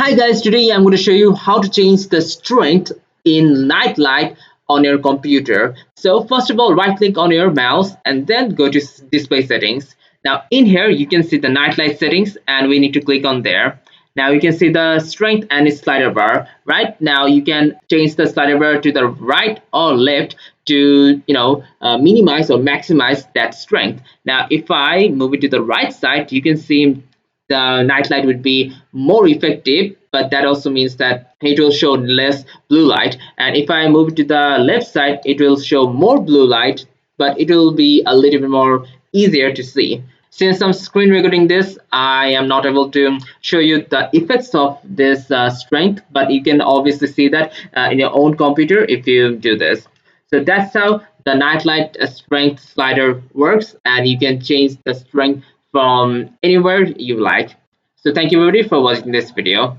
Hi guys, today I'm going to show you how to change the strength in night light on your computer. So first of all, right click on your mouse and then go to display settings. Now in here you can see the night light settings and we need to click on there. Now you can see the strength and its slider bar. Right now you can change the slider bar to the right or left to minimize or maximize that strength. Now if I move it to the right side, you can see the nightlight would be more effective, but that also means that it will show less blue light. And if I move to the left side, it will show more blue light, but it will be a little bit more easier to see. Since I'm screen recording this, I am not able to show you the effects of this strength, but you can obviously see that in your own computer if you do this. So that's how the nightlight strength slider works, and you can change the strength from anywhere you like. So thank you everybody for watching this video.